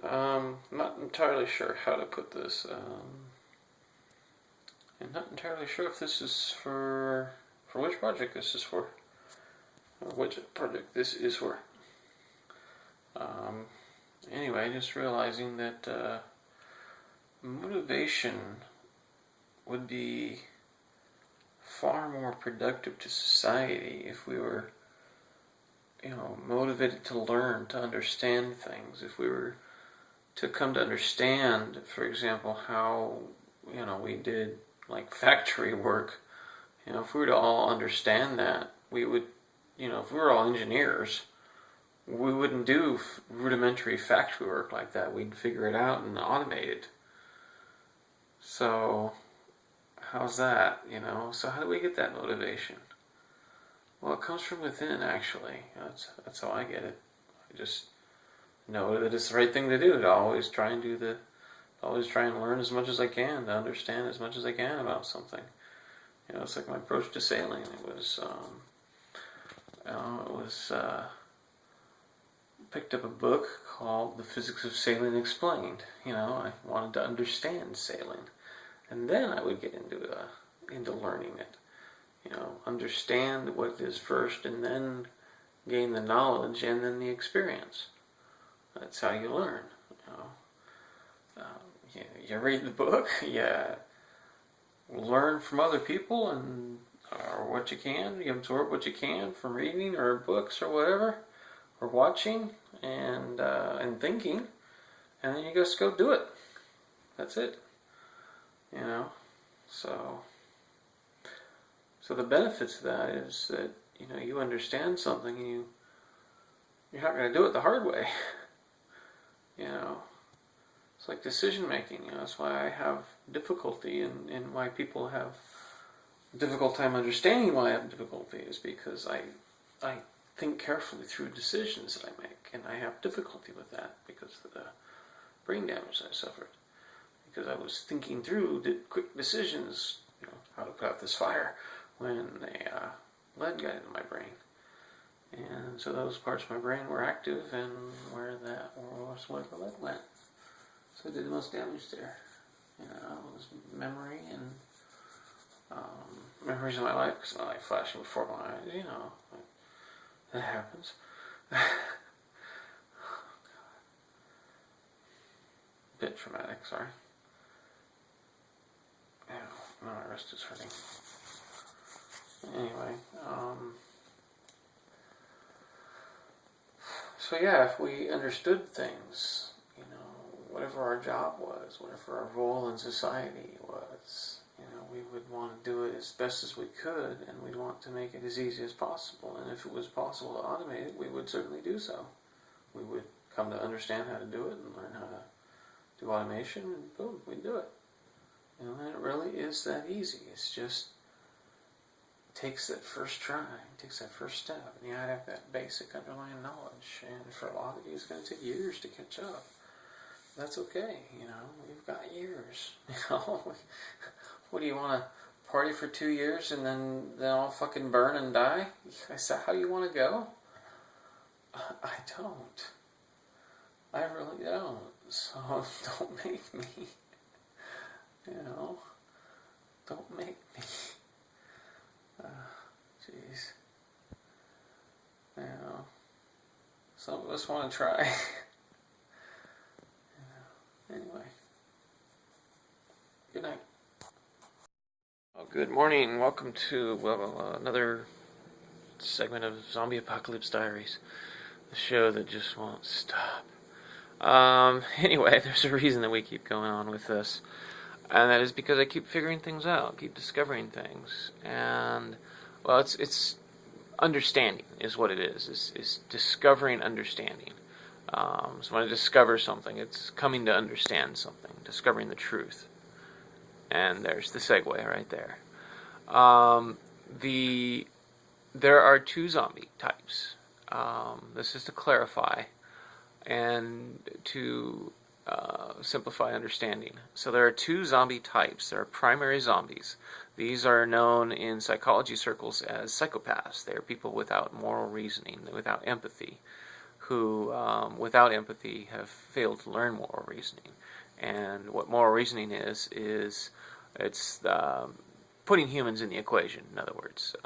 Not entirely sure how to put this. I'm not entirely sure if this is for which project this is for, or which project this is for. Um, anyway, just realizing that motivation would be far more productive to society if we were, motivated to learn, to understand things. If we were to come to understand, for example, how, we did like factory work. If we were to all understand that, we would, if we were all engineers, we wouldn't do rudimentary factory work like that. We'd figure it out and automate it. So, how's that, So how do we get that motivation? Well, it comes from within, actually. That's how I get it. I just know that it's the right thing to do, to always try and learn as much as I can, to understand as much as I can about something. It's like my approach to sailing. Picked up a book called The Physics of Sailing Explained. I wanted to understand sailing, and then I would get into learning it. Understand what it is first, and then gain the knowledge, and then the experience. That's how you learn. You read the book, you learn from other people, or what you can. You absorb what you can from reading or books or whatever, or watching and thinking, and then you just go do it. That's it. So the benefits of that is that you understand something, and you're not going to do it the hard way. It's like decision making. That's why I have difficulty, and why people have a difficult time understanding why I have difficulty, is because I think carefully through decisions that I make, and I have difficulty with that because of the brain damage I suffered. Because I was thinking through quick decisions, how to put out this fire, when a lead got into my brain. And so those parts of my brain were active, and where the lead went. So it did the most damage there. It was memory and memories of my life, because my life flashing before my eyes, that happens. Bit traumatic, sorry. My wrist is hurting. Anyway, so yeah, if we understood things, whatever our job was, whatever our role in society was, we would want to do it as best as we could, and we'd want to make it as easy as possible. And if it was possible to automate it, we would certainly do so. We would come to understand how to do it and learn how to do automation, and boom, we'd do it. And it really is that easy. It's just takes that first try, takes that first step, and you gotta have that basic underlying knowledge. And for a lot of you, it's going to take years to catch up. That's okay, we've got years. What do you want to party for 2 years and then all fucking burn and die? Is that how you want to go? I don't. I really don't. So don't make me. Don't make me. Jeez. Some of us want to try. Anyway. Good night. Well, good morning. Welcome to, another segment of Zombie Apocalypse Diaries. The show that just won't stop. Anyway, there's a reason that we keep going on with this. And that is because I keep figuring things out, keep discovering things. And, well, it's understanding is what it is. It's discovering understanding. So when I discover something, it's coming to understand something, discovering the truth. And there's the segue right there. There are 2 zombie types. This is to clarify and to simplify understanding. So there are 2 zombie types. There are primary zombies. These are known in psychology circles as psychopaths. They are people without moral reasoning, without empathy, who, without empathy, have failed to learn moral reasoning. And what moral reasoning is it's putting humans in the equation. In other words,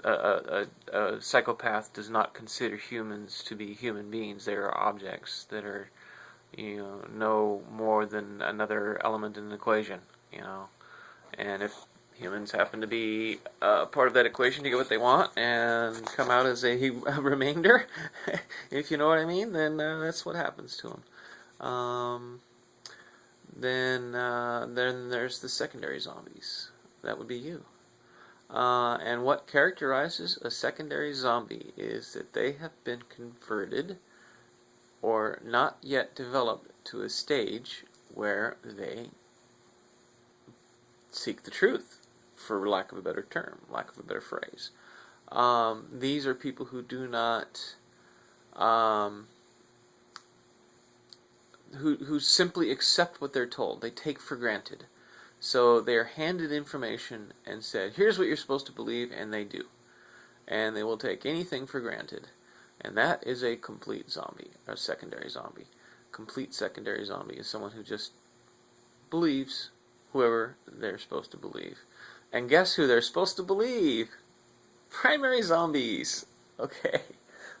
a psychopath does not consider humans to be human beings. They are objects that are, no more than another element in an equation. And if humans happen to be part of that equation to get what they want and come out as a remainder, if you know what I mean, then that's what happens to them. Then there's the secondary zombies. That would be you. And what characterizes a secondary zombie is that they have been converted or not yet developed to a stage where they seek the truth, for lack of a better term, lack of a better phrase. These are people who do not, who simply accept what they're told. They take for granted. So they are handed information and said, here's what you're supposed to believe, and they do. And they will take anything for granted. And that is a complete zombie, a secondary zombie. Complete secondary zombie is someone who just believes whoever they're supposed to believe. And guess who they're supposed to believe? Primary zombies. Okay.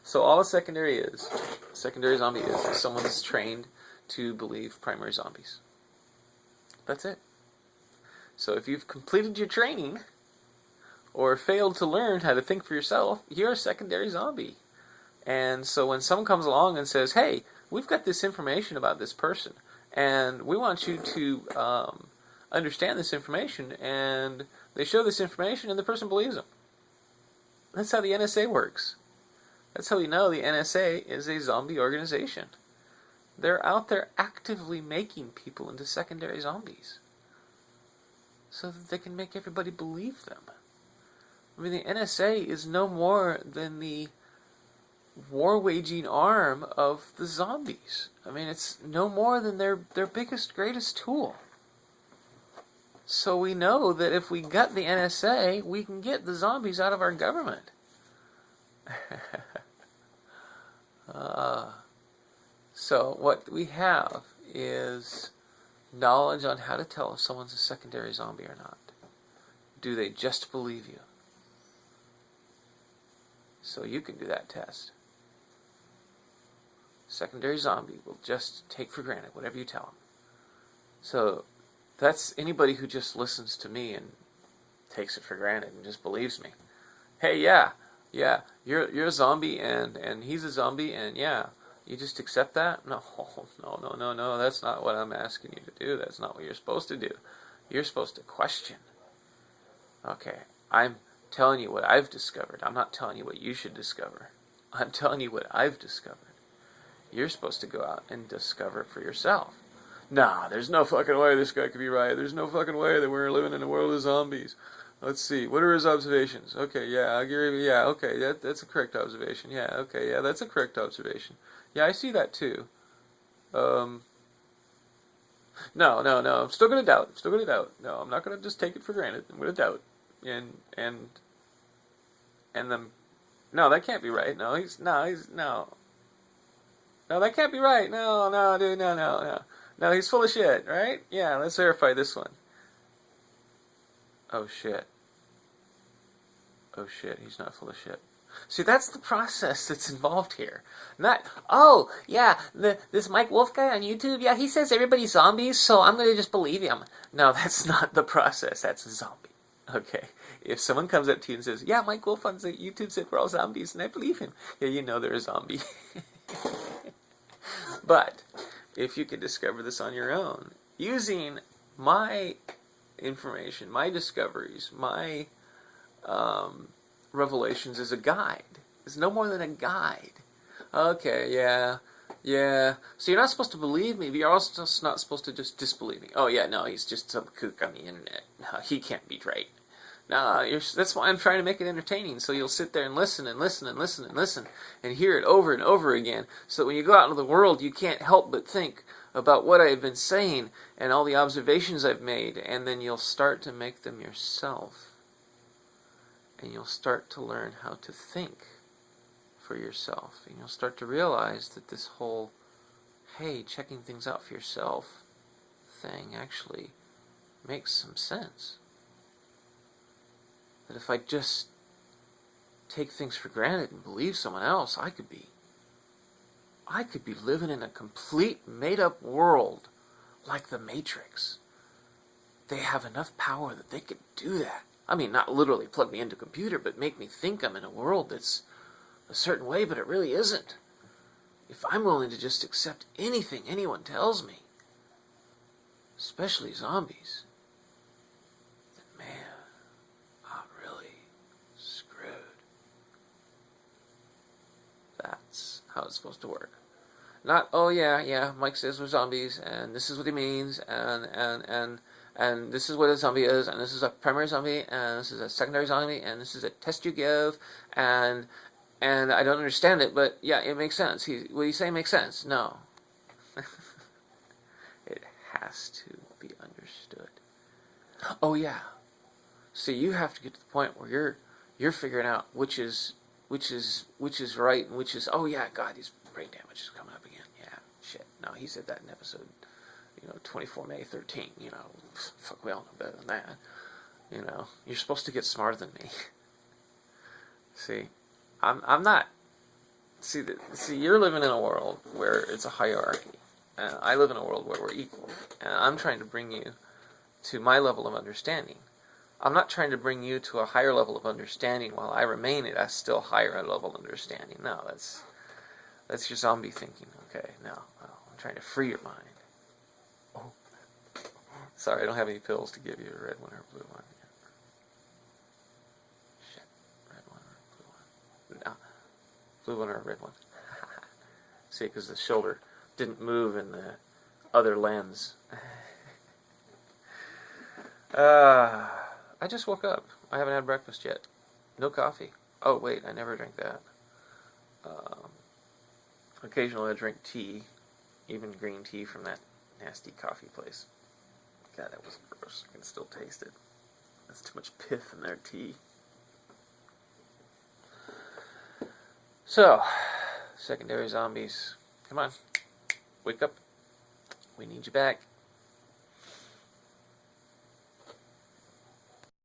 So all a secondary zombie is someone that's trained to believe primary zombies. That's it. So if you've completed your training or failed to learn how to think for yourself, you're a secondary zombie. And so when someone comes along and says, hey, we've got this information about this person, and we want you to understand this information, and they show this information, and the person believes them. That's how the NSA works. That's how we know the NSA is a zombie organization. They're out there actively making people into secondary zombies so that they can make everybody believe them. I mean, the NSA is no more than the war-waging arm of the zombies. I mean, it's no more than their biggest, greatest tool. So we know that if we gut the NSA, we can get the zombies out of our government. So what we have is knowledge on how to tell if someone's a secondary zombie or not. Do they just believe you? So you can do that test. Secondary zombie will just take for granted whatever you tell them. So that's anybody who just listens to me and takes it for granted and just believes me. Hey, yeah, you're a zombie and he's a zombie and yeah, you just accept that? No, that's not what I'm asking you to do. That's not what you're supposed to do. You're supposed to question. Okay, I'm telling you what I've discovered. I'm not telling you what you should discover. I'm telling you what I've discovered. You're supposed to go out and discover it for yourself. Nah, there's no fucking way this guy could be right. There's no fucking way that we're living in a world of zombies. Let's see. What are his observations? Okay, yeah, I agree. Yeah, okay, that's a correct observation. Yeah, okay, yeah, that's a correct observation. Yeah, I see that too. No. I'm still gonna doubt. No, I'm not gonna just take it for granted. I'm gonna doubt. And then, no, that can't be right. No, that can't be right. No, dude, no. No, he's full of shit, right? Yeah, let's verify this one. Oh shit, he's not full of shit. See, that's the process that's involved here. Not, oh, yeah, this Mike Wolf guy on YouTube, yeah, he says everybody's zombies, so I'm going to just believe him. No, that's not the process. That's a zombie. Okay? If someone comes up to you and says, yeah, Mike Wolf on YouTube said we're all zombies, and I believe him, yeah, you know they're a zombie. But if you can discover this on your own, using my information, my discoveries, my revelations as a guide. It's no more than a guide. Okay, yeah. So you're not supposed to believe me, but you're also not supposed to just disbelieve me. Oh yeah, no, he's just some kook on the internet. No, he can't be right. No, that's why I'm trying to make it entertaining, so you'll sit there and listen and hear it over and over again, so that when you go out into the world, you can't help but think about what I've been saying and all the observations I've made, and then you'll start to make them yourself. And you'll start to learn how to think for for yourself, and you'll start to realize that this whole, hey, checking things out for yourself thing actually makes some sense. That if I just take things for granted and believe someone else, I could be living in a complete made-up world like the Matrix. They have enough power that they could do that. I mean, not literally plug me into a computer, but make me think I'm in a world that's a certain way, but it really isn't. If I'm willing to just accept anything anyone tells me, especially zombies, then man, I'm really screwed. That's how it's supposed to work. Not, oh yeah, Mike says we're zombies, and this is what he means, and this is what a zombie is, and this is a primary zombie, and this is a secondary zombie, and this is a test you give, and I don't understand it, but yeah, it makes sense. What you say makes sense. No. It has to be understood. Oh yeah. So you have to get to the point where you're figuring out which is right and which is, oh yeah, God, his brain damage is coming up again. Yeah, shit. No, he said that in episode 24 May 13, fuck, we all know better than that. You're supposed to get smarter than me. See, I'm not. See, you're living in a world where it's a hierarchy. I live in a world where we're equal. And I'm trying to bring you to my level of understanding. I'm not trying to bring you to a higher level of understanding while I remain at a still higher level of understanding. No, that's your zombie thinking. Okay, no, I'm trying to free your mind. Oh. Sorry, I don't have any pills to give you, a red one or a blue one. Shit, red one or a blue one. No, blue one or a red one. See, because the shoulder didn't move in the other lens. I just woke up. I haven't had breakfast yet. No coffee. Oh, wait, I never drink that. Occasionally I drink tea, even green tea from that nasty coffee place. God, that was gross. I can still taste it. There's too much pith in their tea. So, secondary zombies. Come on. Wake up. We need you back.